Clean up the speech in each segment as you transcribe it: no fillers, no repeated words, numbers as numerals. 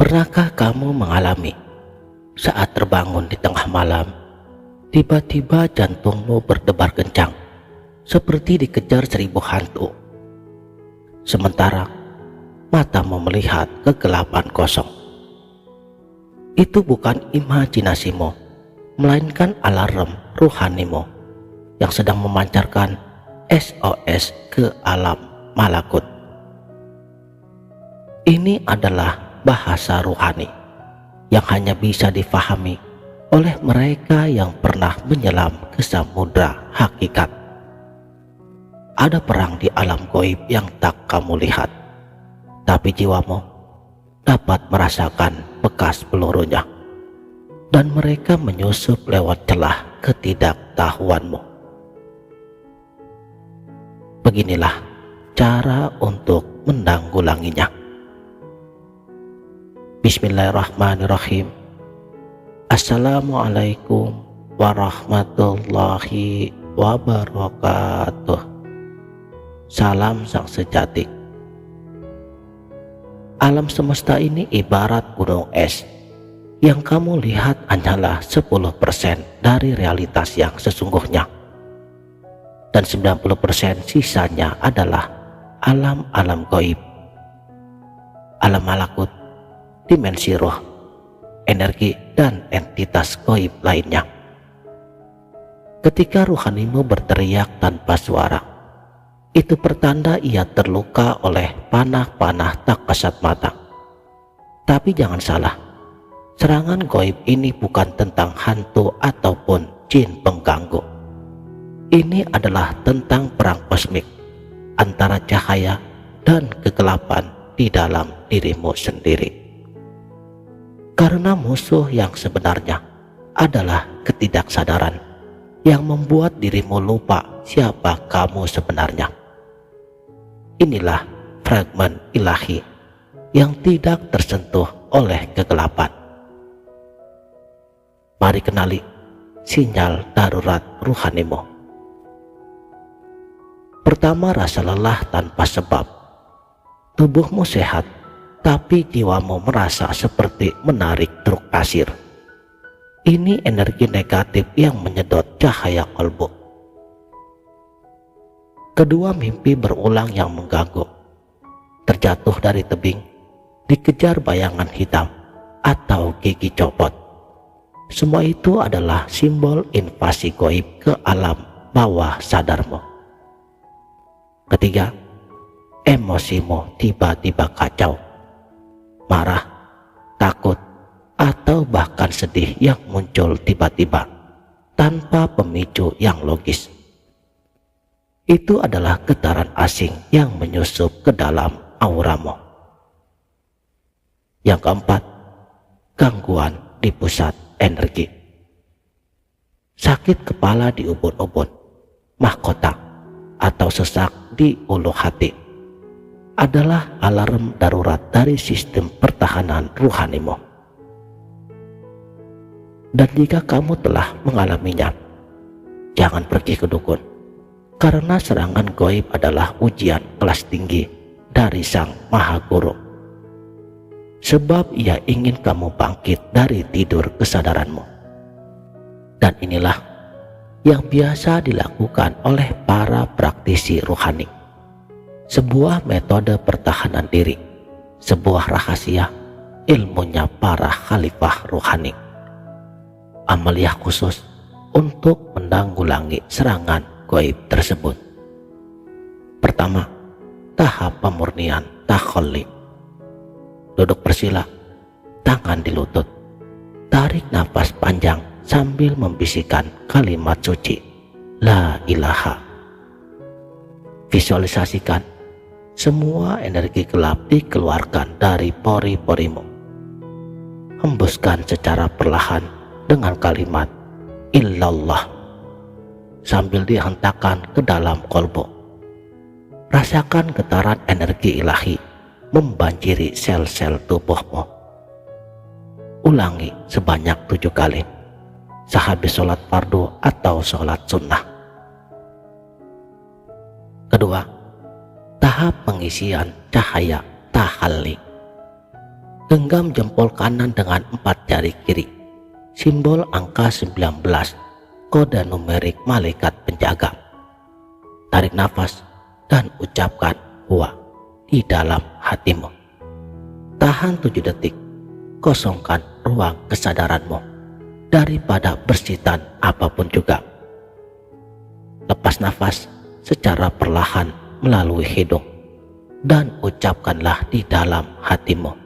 Pernahkah kamu mengalami saat terbangun di tengah malam, tiba-tiba jantungmu berdebar kencang seperti dikejar 1000 hantu, sementara matamu melihat kegelapan kosong? Itu bukan imajinasimu, melainkan alarm ruhanimu yang sedang memancarkan SOS ke alam malakut. Ini adalah bahasa ruhani yang hanya bisa difahami oleh mereka yang pernah menyelam ke samudra hakikat. Ada perang di alam gaib yang tak kamu lihat, tapi jiwamu dapat merasakan bekas pelurunya, dan mereka menyusup lewat celah ketidaktahuanmu. Beginilah cara untuk menanggulanginya. Bismillahirrahmanirrahim. Assalamualaikum warahmatullahi wabarakatuh. Salam sang sejati. Alam semesta ini ibarat gunung es. Yang kamu lihat hanyalah 10% dari realitas yang sesungguhnya, dan 90% sisanya adalah alam-alam gaib, alam malakut, dimensi roh, energi, dan entitas gaib lainnya. Ketika ruhanimu berteriak tanpa suara, itu pertanda ia terluka oleh panah-panah tak kasat mata. Tapi jangan salah, serangan gaib ini bukan tentang hantu ataupun jin pengganggu. Ini adalah tentang perang kosmik antara cahaya dan kegelapan di dalam dirimu sendiri. Karena musuh yang sebenarnya adalah ketidaksadaran yang membuat dirimu lupa siapa kamu sebenarnya. Inilah fragmen ilahi yang tidak tersentuh oleh kegelapan. Mari kenali sinyal darurat ruhanimu. Pertama, rasa lelah tanpa sebab. Tubuhmu sehat, tapi jiwamu merasa seperti menarik truk pasir. Ini energi negatif yang menyedot cahaya kalbu. Kedua, mimpi berulang yang mengganggu. Terjatuh dari tebing, dikejar bayangan hitam, atau gigi copot. Semua itu adalah simbol invasi gaib ke alam bawah sadarmu. Ketiga, emosimu tiba-tiba kacau. Marah, takut, atau bahkan sedih yang muncul tiba-tiba tanpa pemicu yang logis. Itu adalah getaran asing yang menyusup ke dalam auramu. Yang keempat, gangguan di pusat energi. Sakit kepala di ubun-ubun, mahkota, atau sesak di ulu hati adalah alarm darurat dari sistem pertahanan ruhanimu. Dan jika kamu telah mengalaminya, jangan pergi ke dukun, karena serangan gaib adalah ujian kelas tinggi dari Sang Maha Guru. Sebab ia ingin kamu bangkit dari tidur kesadaranmu. Dan inilah yang biasa dilakukan oleh para praktisi ruhani. Sebuah metode pertahanan diri, sebuah rahasia ilmunya para khalifah ruhani. Amaliyah khusus untuk menanggulangi serangan gaib tersebut. Pertama, tahap pemurnian takhalli. Duduk bersila, tangan di lutut, tarik nafas panjang sambil membisikkan kalimat suci La ilaha. Visualisasikan semua energi gelap dikeluarkan dari pori-porimu. Hembuskan secara perlahan dengan kalimat illallah sambil dihentakkan ke dalam kolbu. Rasakan getaran energi ilahi membanjiri sel-sel tubuhmu. Ulangi sebanyak 7 kali sehabis sholat fardu atau sholat sunnah. Kedua, tahap pengisian cahaya tahalli. Genggam jempol kanan dengan 4 jari kiri, simbol angka 19, kode numerik malaikat penjaga. Tarik nafas dan ucapkan huwa di dalam hatimu. Tahan 7 detik, kosongkan ruang kesadaranmu daripada bersitan apapun juga. Lepas nafas secara perlahan melalui hidung dan ucapkanlah di dalam hatimu,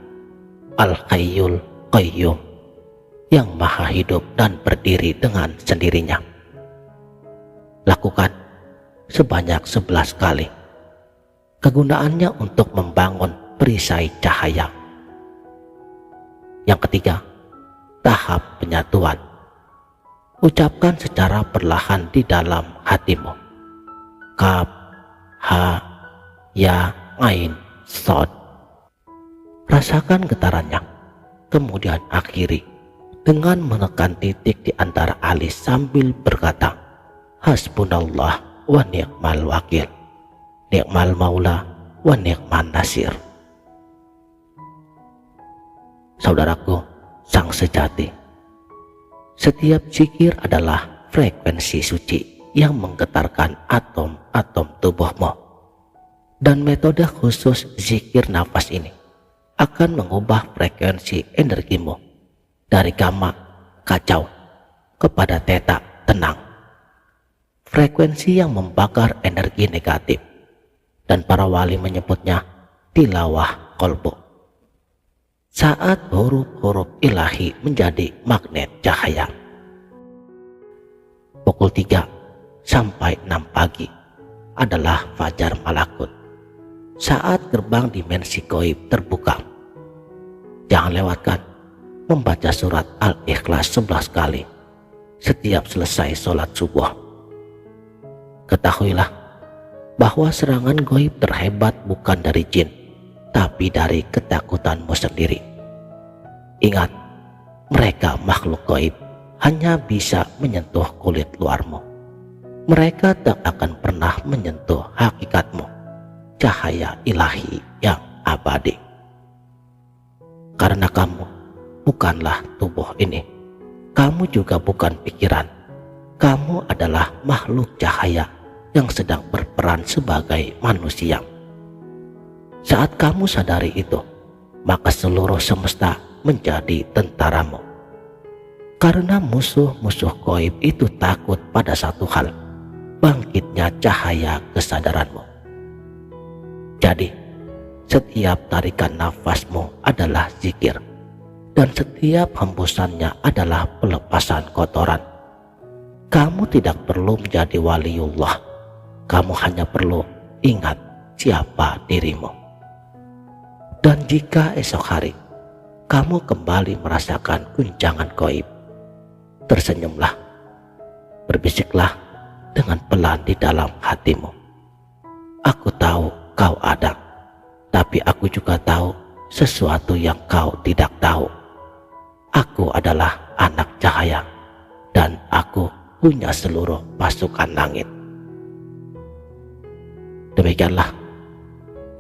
Al-Hayyul Qayyum, yang maha hidup dan berdiri dengan sendirinya. Lakukan sebanyak 11 kali. Kegunaannya untuk membangun perisai cahaya. Yang ketiga, tahap penyatuan. Ucapkan secara perlahan di dalam hatimu. Kaf, ha, ya, ain, sod. Rasakan getarannya, kemudian akhiri dengan menekan titik di antara alis sambil berkata, Hasbunallah wa ni'mal wakil, ni'mal maula wa ni'man nasir. Saudaraku, sang sejati, setiap zikir adalah frekuensi suci yang menggetarkan atom-atom tubuhmu. Dan metode khusus zikir nafas ini akan mengubah frekuensi energimu dari gamma, kacau, kepada theta, tenang. Frekuensi yang membakar energi negatif, dan para wali menyebutnya tilawah kolbu. Saat huruf-huruf ilahi menjadi magnet cahaya. Pukul 3 sampai 6 pagi adalah fajar malakut, saat gerbang dimensi gaib terbuka. Jangan lewatkan membaca surat Al-Ikhlas 11 kali setiap selesai sholat subuh. Ketahuilah bahwa serangan gaib terhebat bukan dari jin, tapi dari ketakutanmu sendiri. Ingat, mereka makhluk gaib hanya bisa menyentuh kulit luarmu. Mereka tak akan pernah menyentuh hakikatmu, cahaya ilahi yang abadi. Karena kamu bukanlah tubuh ini, kamu juga bukan pikiran. Kamu adalah makhluk cahaya yang sedang berperan sebagai manusia. Saat kamu sadari itu, maka seluruh semesta menjadi tentaramu. Karena musuh-musuh gaib itu takut pada satu hal, bangkitnya cahaya kesadaranmu. Jadi, setiap tarikan nafasmu adalah zikir, dan setiap hembusannya adalah pelepasan kotoran. Kamu tidak perlu menjadi waliullah, kamu hanya perlu ingat siapa dirimu. Dan jika esok hari kamu kembali merasakan guncangan gaib, tersenyumlah, berbisiklah dengan pelan di dalam hatimu, aku tahu kau ada, tapi aku juga tahu sesuatu yang kau tidak tahu. Aku adalah anak cahaya, dan aku punya seluruh pasukan langit. Demikianlah,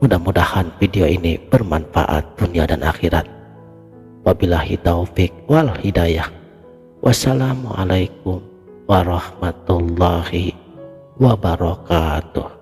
mudah-mudahan video ini bermanfaat dunia dan akhirat. Wabillahi taufik wal hidayah. Wassalamualaikum warahmatullahi wabarakatuh.